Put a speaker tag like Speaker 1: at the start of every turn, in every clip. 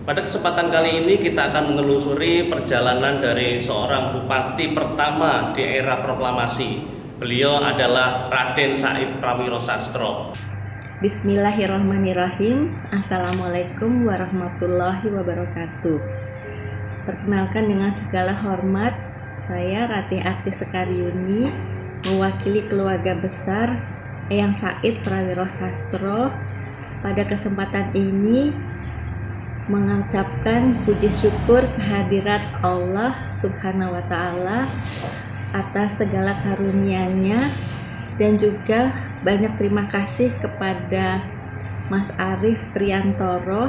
Speaker 1: Pada kesempatan kali ini kita akan menelusuri perjalanan dari seorang bupati pertama di era proklamasi. Beliau adalah Raden Said Prawiro Sastro.
Speaker 2: Bismillahirrahmanirrahim. Assalamualaikum warahmatullahi wabarakatuh. Perkenalkan dengan segala hormat, saya Ratih Arti Sekaryuni, mewakili keluarga besar Eyang Said Prawiro Sastro. Pada kesempatan ini mengucapkan puji syukur kehadirat Allah Subhanahu wa Ta'ala atas segala karunia-Nya, dan juga banyak terima kasih kepada Mas Arief Priantoro,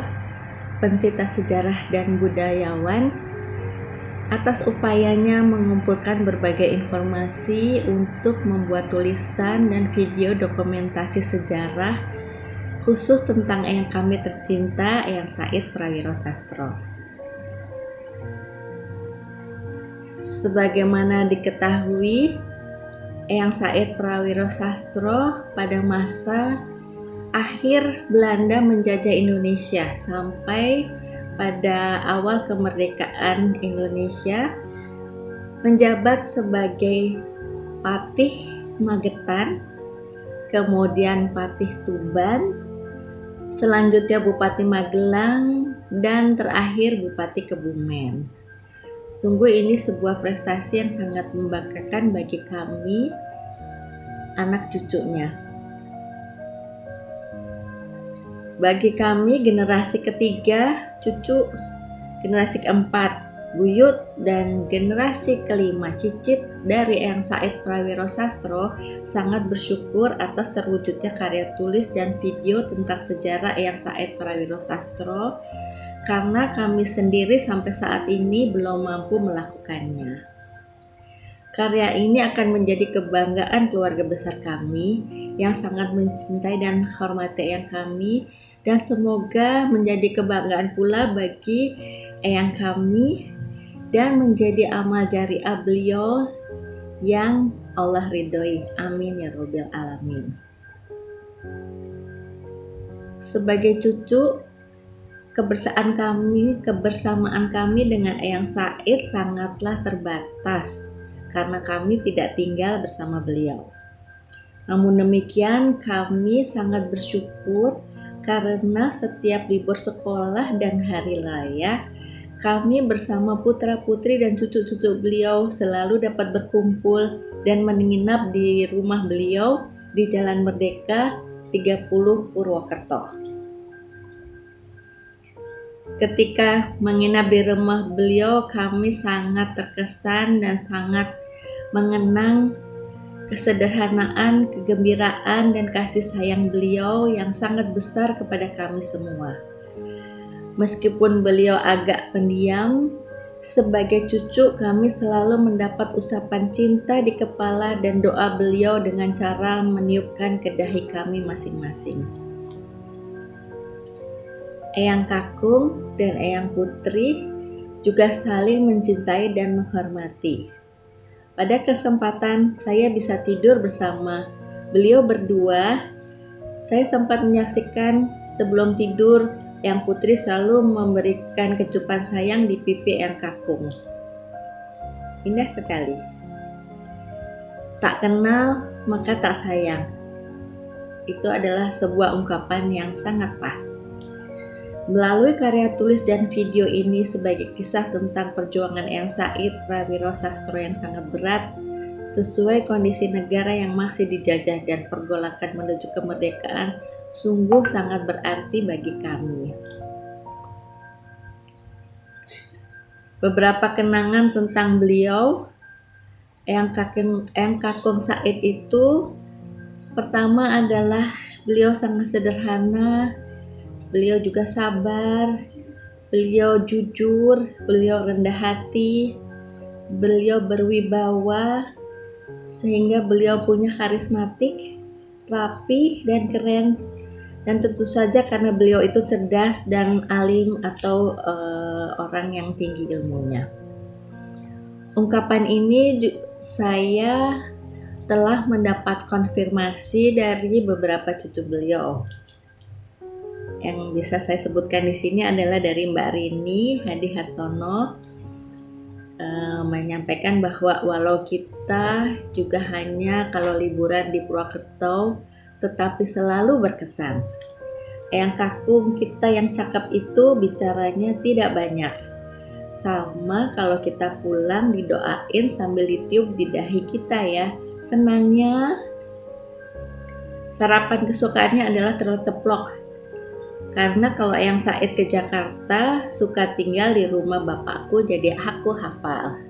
Speaker 2: pencipta sejarah dan budayawan, atas upayanya mengumpulkan berbagai informasi untuk membuat tulisan dan video dokumentasi sejarah khusus tentang Eyang kami tercinta, Eyang Said Prawiro Sastro. Sebagaimana diketahui, Eyang Said Prawiro Sastro pada masa akhir Belanda menjajah Indonesia sampai pada awal kemerdekaan Indonesia menjabat sebagai Patih Magetan, kemudian Patih Tuban, selanjutnya Bupati Magelang, dan terakhir Bupati Kebumen. Sungguh ini sebuah prestasi yang sangat membanggakan bagi kami, anak cucunya. Bagi kami generasi ketiga, cucu generasi keempat, buyut, dan generasi kelima, cicit dari Eyang Said Prawiro Sastro, sangat bersyukur atas terwujudnya karya tulis dan video tentang sejarah Eyang Said Prawiro Sastro, karena kami sendiri sampai saat ini belum mampu melakukannya. Karya ini akan menjadi kebanggaan keluarga besar kami yang sangat mencintai dan menghormati Eyang kami, dan semoga menjadi kebanggaan pula bagi Eyang kami dan menjadi amal jariah beliau yang Allah ridhoi. Amin ya Robbal Alamin. Sebagai cucu, kebersamaan kami dengan Eyang Said sangatlah terbatas karena kami tidak tinggal bersama beliau. Namun demikian, kami sangat bersyukur karena setiap libur sekolah dan hari raya, kami bersama putra-putri dan cucu-cucu beliau selalu dapat berkumpul dan menginap di rumah beliau di Jalan Merdeka 30 Purwokerto. Ketika menginap di rumah beliau, kami sangat terkesan dan sangat mengenang kesederhanaan, kegembiraan, dan kasih sayang beliau yang sangat besar kepada kami semua. Meskipun beliau agak pendiam, sebagai cucu kami selalu mendapat usapan cinta di kepala dan doa beliau dengan cara meniupkan ke dahi kami masing-masing. Eyang Kakung dan Eyang Putri juga saling mencintai dan menghormati. Pada kesempatan saya bisa tidur bersama beliau berdua, saya sempat menyaksikan sebelum tidur Eyang Putri selalu memberikan kecupan sayang di pipi Eyang Kakung. Indah sekali. Tak kenal maka tak sayang. Itu adalah sebuah ungkapan yang sangat pas. Melalui karya tulis dan video ini sebagai kisah tentang perjuangan Eyang Said Prawiro Sastro yang sangat berat, sesuai kondisi negara yang masih dijajah dan pergolakan menuju kemerdekaan, sungguh sangat berarti bagi kami. Beberapa kenangan tentang beliau, Eyang Kakung Said itu, pertama adalah beliau sangat sederhana, beliau juga sabar, beliau jujur, beliau rendah hati, beliau berwibawa, sehingga beliau punya karismatik, rapi, dan keren. Dan tentu saja karena beliau itu cerdas dan alim atau orang yang tinggi ilmunya. Ungkapan ini saya telah mendapat konfirmasi dari beberapa cucu beliau. Yang bisa saya sebutkan di sini adalah dari Mbak Rini Hadi Harsono, menyampaikan bahwa walau kita juga hanya kalau liburan di Purwokerto, tetapi selalu berkesan. Eyang Kakung kita yang cakep itu bicaranya tidak banyak. Sama kalau kita pulang didoain sambil ditiup di dahi kita ya. Senangnya. Sarapan kesukaannya adalah telur ceplok. Karena kalau Eyang Said ke Jakarta suka tinggal di rumah bapakku, jadi aku hafal.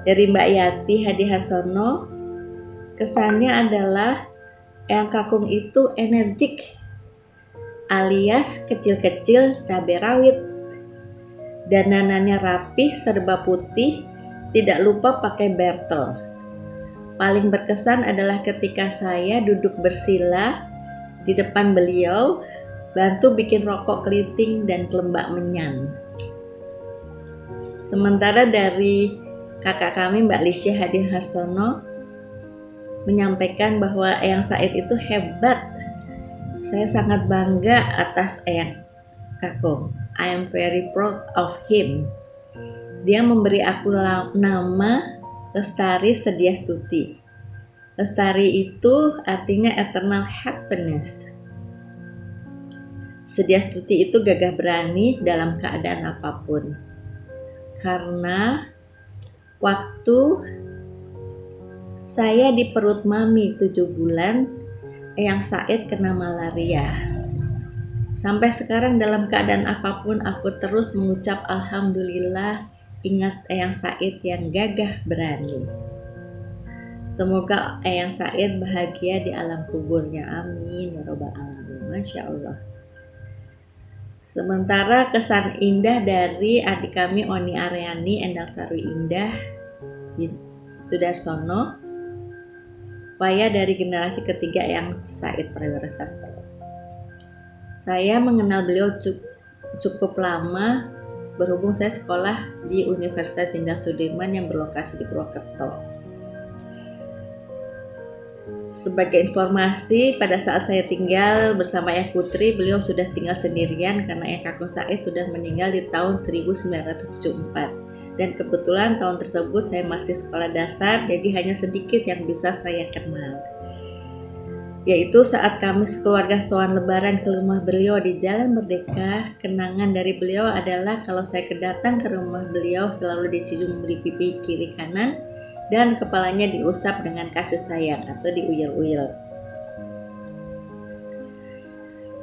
Speaker 2: Dari Mbak Yati Hadi Harsono, kesannya adalah Eyang Kakung itu energik, alias kecil-kecil cabai rawit. Dananannya rapih, serba putih, tidak lupa pakai bertel. Paling berkesan adalah ketika saya duduk bersila di depan beliau, bantu bikin rokok keliting dan kelembak menyan. Sementara dari kakak kami Mbak Lisya Hadi Harsono menyampaikan bahwa Eyang Said itu hebat. Saya sangat bangga atas Eyang Kakung. I am very proud of him. Dia memberi aku nama Lestari Sediastuti. Lestari itu artinya eternal happiness. Sediastuti itu gagah berani dalam keadaan apapun. Karena waktu saya di perut mami 7 bulan, Eyang Said kena malaria. Sampai sekarang dalam keadaan apapun aku terus mengucap alhamdulillah, ingat Eyang Said yang gagah berani. Semoga Eyang Said bahagia di alam kuburnya, amin ya robbal alamin. Masya Allah. Sementara kesan indah dari adik kami Oni Aryani Endang Sarwi Indah Sudarsono, upaya dari generasi ketiga Eyang Said Prawiro Sastro. Saya mengenal beliau cukup lama, berhubung saya sekolah di Universitas Jenderal Sudirman yang berlokasi di Purwokerto. Sebagai informasi, pada saat saya tinggal bersama Eyang Putri, beliau sudah tinggal sendirian karena Eyang Kakung Said sudah meninggal di tahun 1974. Dan kebetulan tahun tersebut saya masih sekolah dasar, jadi hanya sedikit yang bisa saya kenal. Yaitu saat kami sekeluarga sowan lebaran ke rumah beliau di Jalan Merdeka. Kenangan dari beliau adalah kalau saya kedatang ke rumah beliau selalu dicium di pipi kiri kanan dan kepalanya diusap dengan kasih sayang atau diuyel-uyel.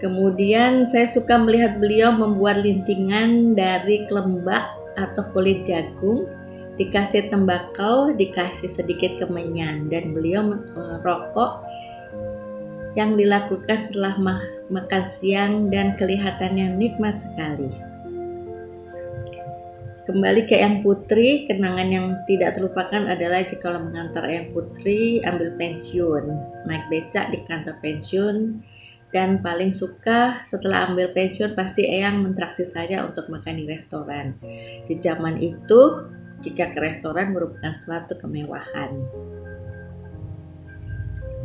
Speaker 2: Kemudian saya suka melihat beliau membuat lintingan dari kelembak atau kulit jagung, dikasih tembakau, dikasih sedikit kemenyan, dan beliau merokok yang dilakukan setelah makan siang dan kelihatannya nikmat sekali. Kembali ke Eyang Putri, kenangan yang tidak terlupakan adalah jika mengantar Eyang Putri ambil pensiun, naik becak di kantor pensiun, dan paling suka setelah ambil pensiun pasti Eyang mentraktir saya untuk makan di restoran. Di zaman itu, jika ke restoran merupakan suatu kemewahan.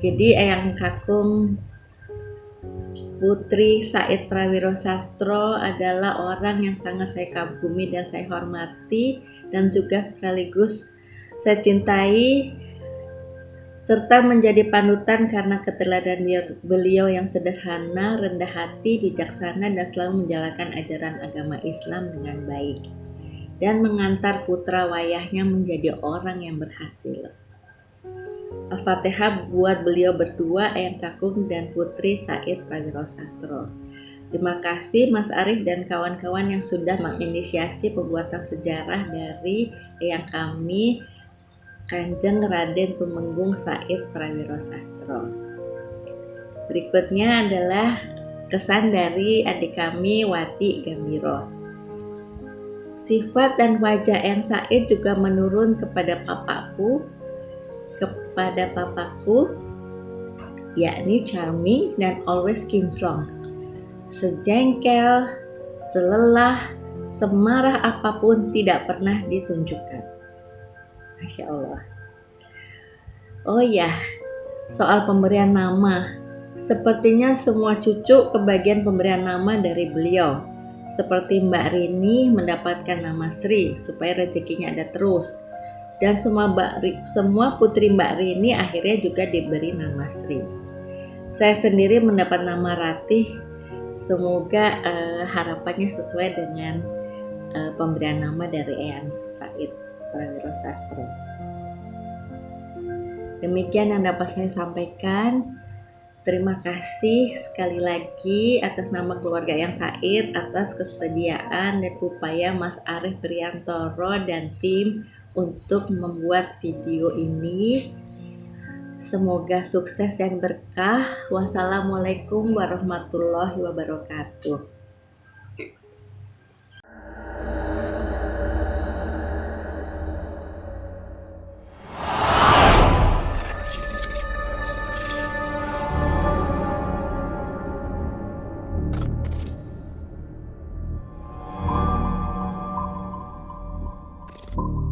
Speaker 2: Jadi Eyang Kakung Putri Said Prawiro Sastro adalah orang yang sangat saya kagumi dan saya hormati, dan juga sekaligus saya cintai serta menjadi panutan karena keteladanan beliau yang sederhana, rendah hati, bijaksana, dan selalu menjalankan ajaran agama Islam dengan baik dan mengantar putra wayahnya menjadi orang yang berhasil. Al-Fatihah buat beliau berdua, Eyang Kakung dan Putri Said Prawiro Sastro. Terima kasih Mas Arif dan kawan-kawan yang sudah menginisiasi pembuatan sejarah dari yang kami Kanjeng Raden Tumenggung Said Prawiro Sastro. Berikutnya adalah kesan dari adik kami Wati Gambiro. Sifat dan wajah Eyang Said juga menurun kepada papaku, yakni charming dan always kinclong. Sejengkel, selelah, semarah apapun tidak pernah ditunjukkan. Masya Allah. Oh ya, soal pemberian nama. Sepertinya semua cucu kebagian pemberian nama dari beliau. Seperti Mbak Rini mendapatkan nama Sri supaya rezekinya ada terus. Dan semua putri Mbak Rini akhirnya juga diberi nama Sri. Saya sendiri mendapat nama Ratih. Semoga harapannya sesuai dengan pemberian nama dari Eyang Said Prawiro Sastro. Demikian yang dapat saya sampaikan. Terima kasih sekali lagi atas nama keluarga Eyang Said atas kesediaan dan upaya Mas Arif Priantoro dan tim untuk membuat video ini. Semoga sukses dan berkah. Wassalamualaikum warahmatullahi wabarakatuh.
Speaker 3: you